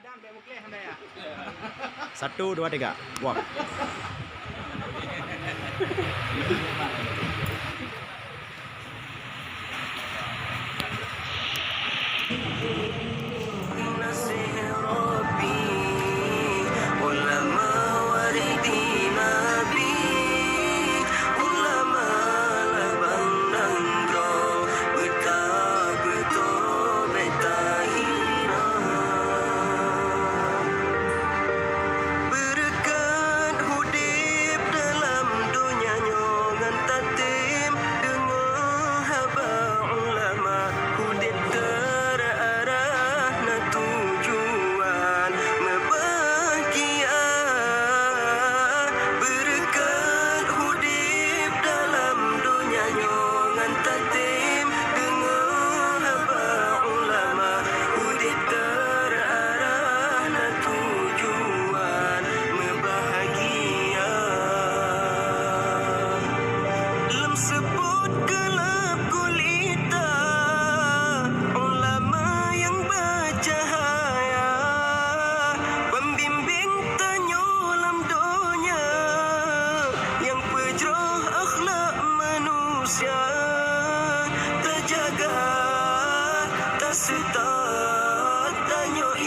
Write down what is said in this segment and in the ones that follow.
1, 2, 3, walk.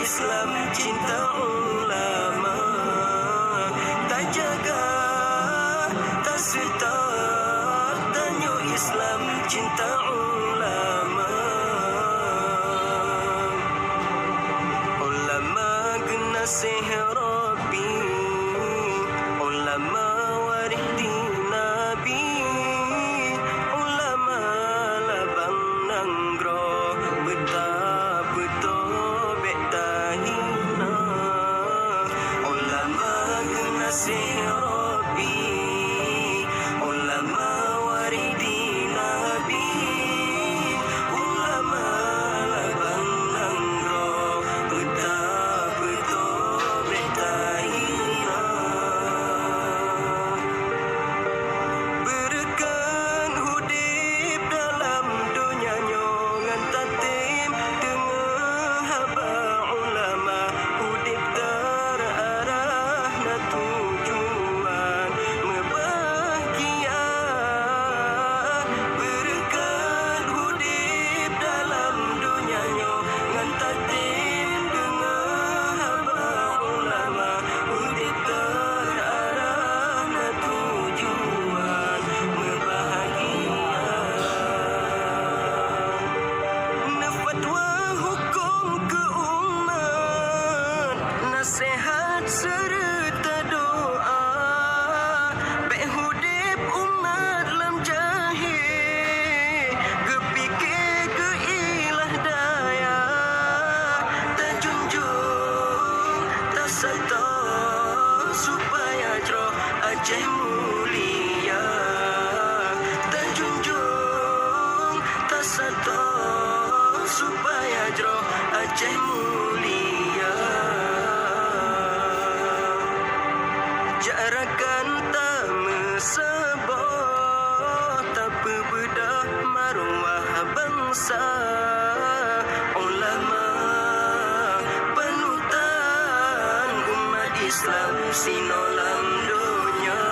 Islam cinta ulama, tak jaga, tak setak, tanya Islam cinta ulama. Ulama genasih Rabbi, ulama waris di Nabi, ulama labang nanggro betapa tobek tahina. Ulama genasih Rabbi, ulama waris di Nabi, ulama labang nanggro betapa tobek tahina. Berikan hudib dalam dunia ngan tatim dengan haba ulama, hudib terarah na tujuan membahagia. Berikan hudib dalam dunia ngan tatim dengan haba ulama, hudib terarah na tujuan membahagia. Fatwa hukum keumat, nasihat serta doa, baik hudib umat lam jahil, kepikir ke ilah daya, terjunjung tak serta supaya jroh Aceh mulia, terjunjung tak serta supaya jroh Aceh mulia. Jarakan tak mesebah, tapi bedah maruah bangsa. Ulama panutan umat Islam sinolam dunia.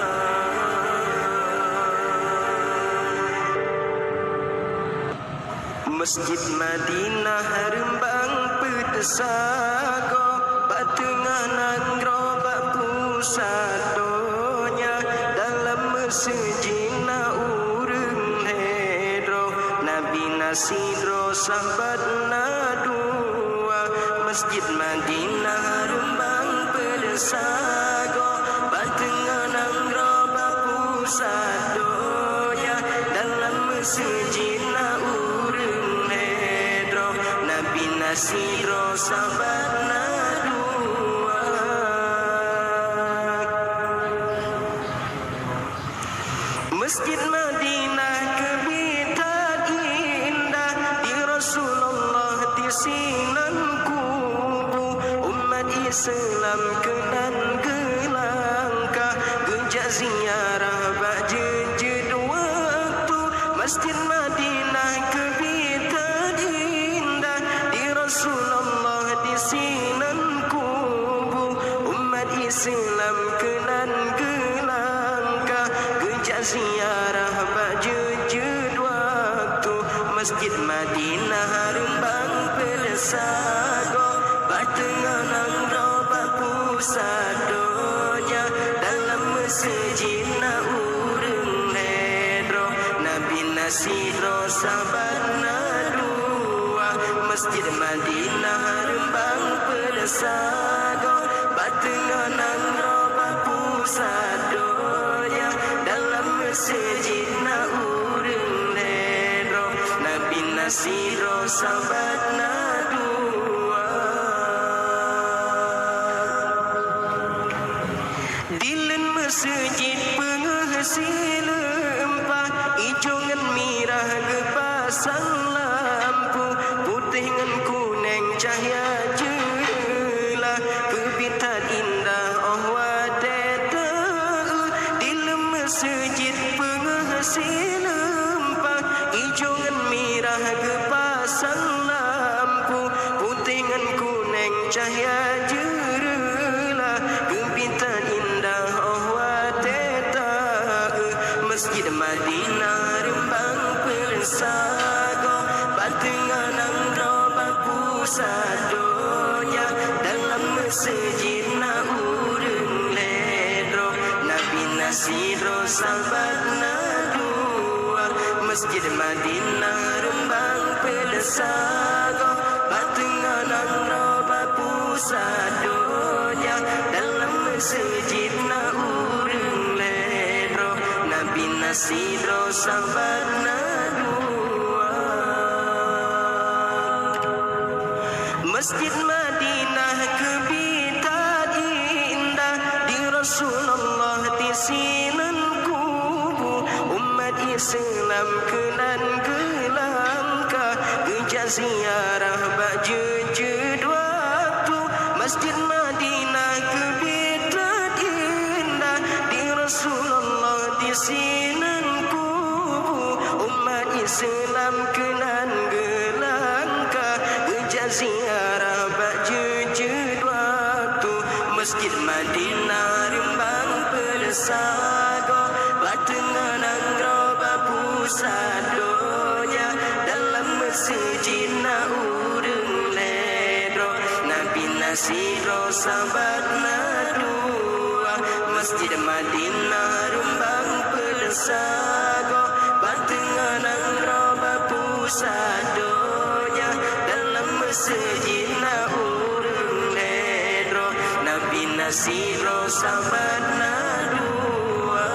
Masjid Madinah Rembang Petesago, bak tengah nanggro bak pusat donya, dalam mesejina urang hedro, Nabi Nasidro sahabat nadua. Masjid Madinah Rembang Petesago, bak tengah nanggro bak pusat donya, dalam mesejina urang hedro, Nabi Nasidro sahabat nadua. Masjid Madinah kebitan indah, di Rasulullah di sinan kubu, umat Islam kenan gelangkah, gejak ziarah bak jejed waktu. Masjid Madinah kebitan indah, di Rasulullah di sinan kubu, Islam kenan gelangkah gejak ziarah bajujud waktu Masjid Madinah rembang persago batenganang roba pusat donya dalam masjid na urang ledro Nabi Nasiro sahabat na dua Masjid Madinah rembang persago batenganang roba pusat donya dalam masjid na urang ledro Nabi Nasiro sahabat na dua dilen masjid penghasil empah ijongan mirah gepasang lampu putih ngan kuning cahaya jela kebitan indah oh wadeta dilen masjid penghasil empah ijongan mirah gepasang lampu putih ngan kuning cahaya jela kebitan indah oh wadeta Masjid Madinah rembang persago batenganang roba pusat donya dalam masjid na urang ledro Nabi Nasiro sahabat na dua Masjid Madinah rembang persago batenganang roba pusat donya dalam masjid na urang ledro Nabi Nasiro sahabat na dua Masjid Madinah kebitan indah di Rasulullah tisinan kubu umat Islam kenan gelangkah gejak ziarah bajujud waktu Masjid Madinah kebitan indah di Rasulullah tisinan kubu umat Islam kenan gelangkah gejak ziarah bajujud waktu Masjid Madinah rembang persago batenganang roba pusat donya dalam masjid na urang ledro Nabi Nasiro sahabat na dua Masjid Madinah rembang persago batenganang roba pusat donya dalam masjid na urang ledro Nabi Nasiro sahabat na dua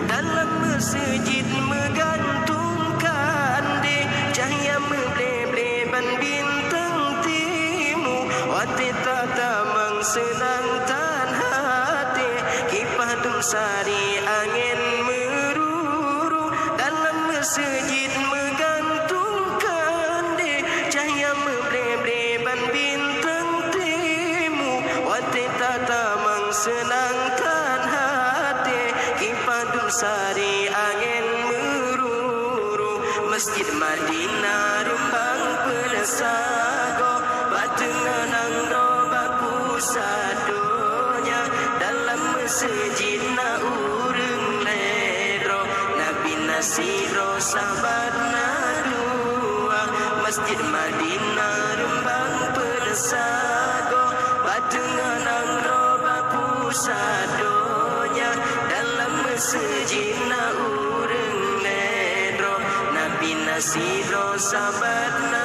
dalam masjid megantungkan de cahaya meblebleban bintang timu wati tatamang senang tan hati kipah sari angin meruru dalam masjid megantungkan de cahaya meblebleban bintang timu wati tatamang senangkan hati kipah sari angin meruru Masjid Madinah rembang persago batenganang roba pusat donya dalam masjid na urang ledro Nabi Nasiro sahabat na dua Masjid Madinah rembang persago batenganang roba pusat donya dalam masjid na urang ledro Nabi Nasiro sahabat na